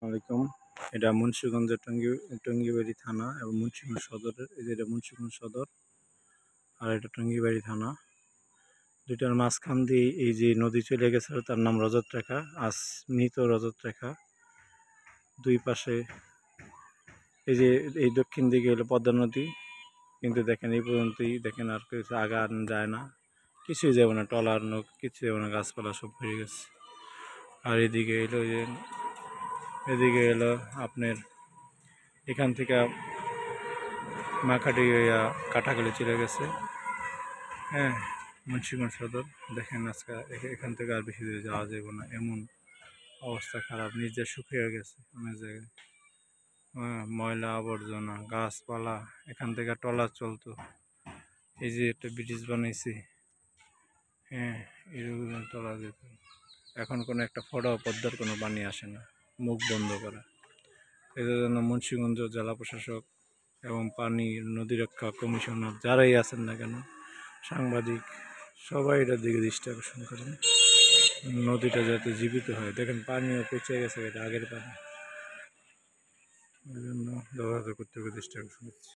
আলাইকুম। এটা মুন্সিগঞ্জের টঙ্গিবাড়ি থানা এবং মুন্সিগঞ্জ সদরের এটা মুন্সিগঞ্জ সদর আর এটা টঙ্গিবাড়ি থানা। দুইটার মাঝখান দিয়ে এই যে নদী চলে গেছে তার নাম রজত রেখা, আজ মৃত রজত রেখা। দুই পাশে এই যে এই দক্ষিণ দিকে হলো পদ্মা নদী, কিন্তু দেখেন এই পর্যন্তই, দেখেন আর কিছু আগান যায় না, কিছুই যাবে না, টলার নৌক কিছু যাবে না, গাছপালা সব ভরে গেছে। আর এদিকে এলো আপনার এখান থেকে মাখাটি হইয়া কাটাখালি চলে গেছে। হ্যাঁ, মুন্সিগঞ্জ সদর। দেখেন আজকে এখান থেকে আর বেশি দূরে যাওয়া যাবে না, এমন অবস্থা খারাপ, নিজে শুকিয়ে গেছে অনেক জায়গায়। হ্যাঁ, ময়লা আবর্জনা, গাছপালা, এখান থেকে ট্রলার চলতো, এই যে একটা ব্রিজ বানাইছে, হ্যাঁ এরকম ট্রলার যেত। এখন কোনো একটা ফড়াও পদ্মার কোনো পানি আসে না, মুখ বন্ধ করা। এর জন্য মুন্সিগঞ্জ জেলা প্রশাসক এবং পানি নদী রক্ষা কমিশনার যারাই আছেন না কেন, সাংবাদিক, সবাই এটার দিকে দৃষ্টি আকর্ষণ করেন, নদীটা যাতে জীবিত হয়। দেখেন পানিও পচে গেছে, এটা আগের পানি, ওই জন্য ব্যবহার করতে হবে, দৃষ্টি আকর্ষণ করছি।